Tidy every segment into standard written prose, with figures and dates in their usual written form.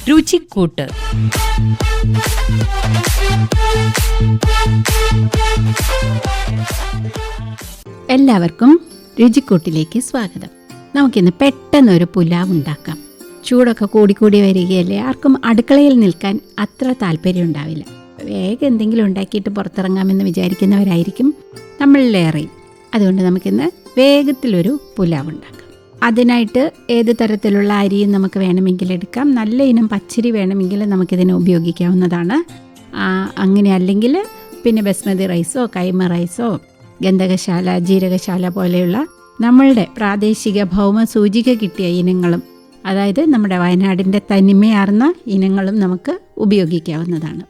രുചിക്കൂട്ട്. എല്ലാവർക്കും രുചിക്കൂട്ടിലേക്ക് സ്വാഗതം. നമുക്കിന്ന് പെട്ടെന്നൊരു പുലാവ് ഉണ്ടാക്കാം. ചൂടൊക്കെ കൂടിക്കൂടി വരികയല്ലേ, ആർക്കും അടുക്കളയിൽ നിൽക്കാൻ അത്ര താല്പര്യം ഉണ്ടാവില്ല. വേഗം എന്തെങ്കിലും ഉണ്ടാക്കിയിട്ട് പുറത്തിറങ്ങാമെന്ന് വിചാരിക്കുന്നവരായിരിക്കും നമ്മളിലേറെയും. അതുകൊണ്ട് നമുക്കിന്ന് വേഗത്തിലൊരു പുലാവ് ഉണ്ടാക്കാം. അതിനായിട്ട് ഏത് തരത്തിലുള്ള അരിയും നമുക്ക് വേണമെങ്കിൽ എടുക്കാം. നല്ല ഇനം പച്ചരി വേണമെങ്കിൽ നമുക്കിതിനെ ഉപയോഗിക്കാവുന്നതാണ്. അങ്ങനെ അല്ലെങ്കിൽ പിന്നെ ബസ്മതി റൈസോ കൈമ റൈസോ ഗന്ധകശാല ജീരകശാല പോലെയുള്ള നമ്മളുടെ പ്രാദേശിക ഭൗമ സൂചിക കിട്ടിയ ഇനങ്ങളും, അതായത് നമ്മുടെ വയനാടിൻ്റെ തനിമയാർന്ന ഇനങ്ങളും നമുക്ക് ഉപയോഗിക്കാവുന്നതാണ്.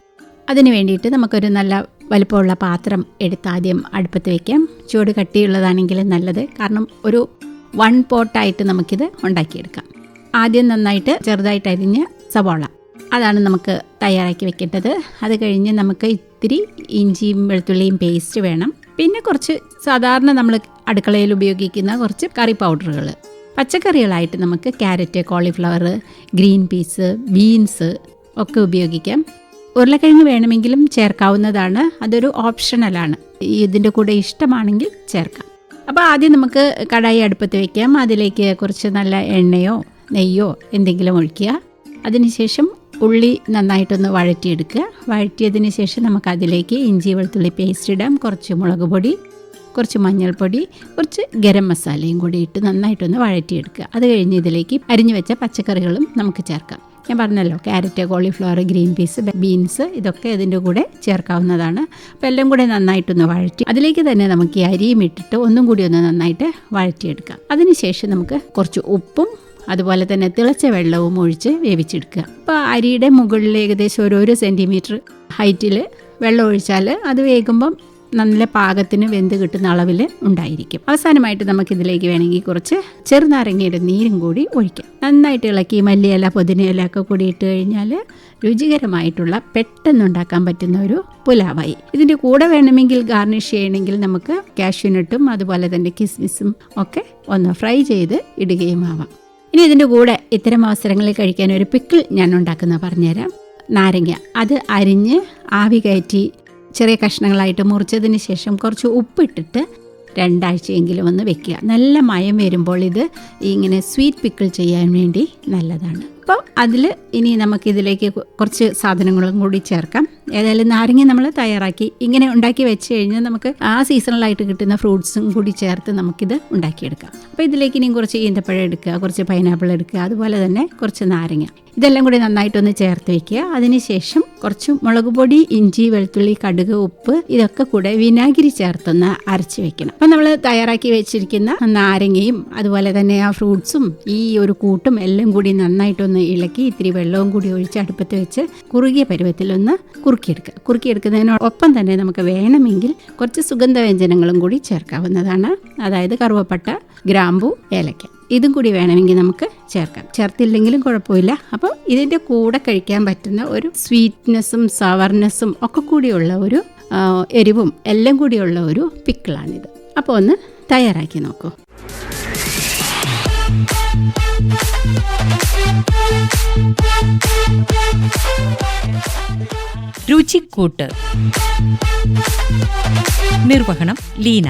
അതിന് വേണ്ടിയിട്ട് നമുക്കൊരു നല്ല വലുപ്പമുള്ള പാത്രം എടുത്ത് ആദ്യം അടുപ്പത്ത് വയ്ക്കാം. ചൂട് കട്ടിയുള്ളതാണെങ്കിൽ നല്ലത്, കാരണം ഒരു 1 പോട്ടായിട്ട് നമുക്കിത് ഉണ്ടാക്കിയെടുക്കാം. ആദ്യം നന്നായിട്ട് ചെറുതായിട്ട് അരിഞ്ഞ സവാള, അതാണ് നമുക്ക് തയ്യാറാക്കി വെക്കേണ്ടത്. അത് കഴിഞ്ഞ് നമുക്ക് ഇത്തിരി ഇഞ്ചിയും വെളുത്തുള്ളിയും പേസ്റ്റ് വേണം. പിന്നെ കുറച്ച് സാധാരണ നമ്മൾ അടുക്കളയിൽ ഉപയോഗിക്കുന്ന കുറച്ച് കറി പൗഡറുകൾ. പച്ചക്കറികളായിട്ട് നമുക്ക് carrot, cauliflower, green peas, beans ഒക്കെ ഉപയോഗിക്കാം. ഉരുളക്കിഴങ്ങ് വേണമെങ്കിലും ചേർക്കാവുന്നതാണ്, അതൊരു ഓപ്ഷണലാണ്. ഇതിൻ്റെ കൂടെ ഇഷ്ടമാണെങ്കിൽ ചേർക്കാം. അപ്പോൾ ആദ്യം നമുക്ക് കടായി അടുപ്പത്ത് വയ്ക്കാം. അതിലേക്ക് കുറച്ച് നല്ല എണ്ണയോ നെയ്യോ എന്തെങ്കിലും ഒഴിക്കുക. അതിനുശേഷം ഉള്ളി നന്നായിട്ടൊന്ന് വഴറ്റിയെടുക്കുക. വഴറ്റിയതിന് ശേഷം നമുക്കതിലേക്ക് ഇഞ്ചി വെളുത്തുള്ളി പേസ്റ്റ് ഇടാം. കുറച്ച് മുളക് പൊടി, കുറച്ച് മഞ്ഞൾപ്പൊടി, കുറച്ച് ഗരം മസാലയും കൂടി ഇട്ട് നന്നായിട്ടൊന്ന് വഴറ്റിയെടുക്കുക. അത് കഴിഞ്ഞ് ഇതിലേക്ക് അരിഞ്ഞു വെച്ച പച്ചക്കറികളും നമുക്ക് ചേർക്കാം. ഞാൻ പറഞ്ഞല്ലോ, carrot, cauliflower, green peas, beans ഇതൊക്കെ ഇതിൻ്റെ കൂടെ ചേർക്കാവുന്നതാണ്. അപ്പോൾ എല്ലാം കൂടെ നന്നായിട്ടൊന്ന് വഴറ്റി അതിലേക്ക് തന്നെ നമുക്ക് ഈ അരിയും ഇട്ടിട്ട് ഒന്നും കൂടി ഒന്ന് നന്നായിട്ട് വഴറ്റിയെടുക്കാം. അതിനുശേഷം നമുക്ക് കുറച്ച് ഉപ്പും അതുപോലെ തന്നെ തിളച്ച വെള്ളവും ഒഴിച്ച് വേവിച്ചെടുക്കുക. അപ്പോൾ അരിയുടെ മുകളിൽ ഏകദേശം ഒരു 1 സെൻറ്റിമീറ്റർ ഹൈറ്റിൽ വെള്ളം ഒഴിച്ചാൽ അത് വേകുമ്പം നല്ല പാകത്തിന് വെന്ത് കിട്ടുന്ന അളവിൽ ഉണ്ടായിരിക്കും. അവസാനമായിട്ട് നമുക്കിതിലേക്ക് വേണമെങ്കിൽ കുറച്ച് ചെറുനാരങ്ങയുടെ നീരും കൂടി ഒഴിക്കാം. നന്നായിട്ട് ഇളക്കി മല്ലിയില പുതിനയില ഒക്കെ കൂടി ഇട്ട് കഴിഞ്ഞാൽ രുചികരമായിട്ടുള്ള പെട്ടെന്നുണ്ടാക്കാൻ പറ്റുന്ന ഒരു പുലാവായി. ഇതിൻ്റെ കൂടെ വേണമെങ്കിൽ ഗാർണിഷ് ചെയ്യണമെങ്കിൽ നമുക്ക് കാഷ്യൂനട്ടും അതുപോലെ തന്നെ കിസ്മിസും ഒക്കെ ഒന്ന് ഫ്രൈ ചെയ്ത് ഇടുകയും ആവാം. ഇനി ഇതിൻ്റെ കൂടെ ഇത്തരം അവസരങ്ങളിൽ കഴിക്കാൻ ഒരു പിക്കിൾ ഞാൻ ഉണ്ടാക്കുന്നത് പറഞ്ഞുതരാം. നാരങ്ങ അത് അരിഞ്ഞ് ആവി കയറ്റി ചെറിയ കഷ്ണങ്ങളായിട്ട് മുറിച്ചതിന് ശേഷം കുറച്ച് ഉപ്പിട്ടിട്ട് 2 ആഴ്ചയെങ്കിലും ഒന്ന് വെക്കുക. നല്ല മയം വരുമ്പോൾ ഇത് ഇങ്ങനെ സ്വീറ്റ് പിക്കിൾ ചെയ്യാൻ വേണ്ടി നല്ലതാണ്. അപ്പോൾ അതിൽ ഇനി നമുക്കിതിലേക്ക് കുറച്ച് സാധനങ്ങളും കൂടി ചേർക്കാം. ഏതായാലും നാരങ്ങ നമ്മൾ തയ്യാറാക്കി ഇങ്ങനെ ഉണ്ടാക്കി വെച്ച് കഴിഞ്ഞാൽ നമുക്ക് ആ സീസണലായിട്ട് കിട്ടുന്ന ഫ്രൂട്ട്സും കൂടി ചേർത്ത് നമുക്കിത് ഉണ്ടാക്കിയെടുക്കാം. അപ്പോൾ ഇതിലേക്ക് ഇനിയും കുറച്ച് ഈന്തപ്പഴം എടുക്കുക, കുറച്ച് പൈനാപ്പിൾ എടുക്കുക, അതുപോലെ തന്നെ കുറച്ച് നാരങ്ങ, ഇതെല്ലാം കൂടി നന്നായിട്ടൊന്ന് ചേർത്ത് വെക്കുക. അതിനുശേഷം കുറച്ച് മുളക് പൊടി, ഇഞ്ചി, വെളുത്തുള്ളി, കടുക്, ഉപ്പ് ഇതൊക്കെ കൂടെ വിനാഗിരി ചേർത്തൊന്ന് അരച്ച് വെക്കണം. അപ്പം നമ്മൾ തയ്യാറാക്കി വെച്ചിരിക്കുന്ന നാരങ്ങയും അതുപോലെ തന്നെ ആ ഫ്രൂട്ട്സും ഈ ഒരു കൂട്ടും എല്ലാം കൂടി നന്നായിട്ടൊന്ന് ഇളക്കി ഇത്തിരി വെള്ളവും കൂടി ഒഴിച്ച് അടുപ്പത്ത് വെച്ച് കുറുകിയ പരുവത്തിലൊന്ന് കുറുക്കിയെടുക്കുക. കുറുക്കിയെടുക്കുന്നതിനോടൊപ്പം തന്നെ നമുക്ക് വേണമെങ്കിൽ കുറച്ച് സുഗന്ധവ്യഞ്ജനങ്ങളും കൂടി ചേർക്കാവുന്നതാണ്. അതായത് കറുവപ്പട്ട, ഗ്രാമ്പു, ഏലക്ക ഇതും കൂടി വേണമെങ്കിൽ നമുക്ക് ചേർക്കാം. ചേർത്തില്ലെങ്കിലും കുഴപ്പമില്ല. അപ്പോൾ ഇതിൻ്റെ കൂടെ കഴിക്കാൻ പറ്റുന്ന ഒരു സ്വീറ്റ്നെസ്സും സവർനെസ്സും ഒക്കെ കൂടിയുള്ള ഒരു എരിവും എല്ലാം കൂടിയുള്ള ഒരു പിക്കിളാണിത്. അപ്പോൾ ഒന്ന് തയ്യാറാക്കി നോക്കൂ. രുചിക്കൂട്ട്. നിർവഹണം ലീന.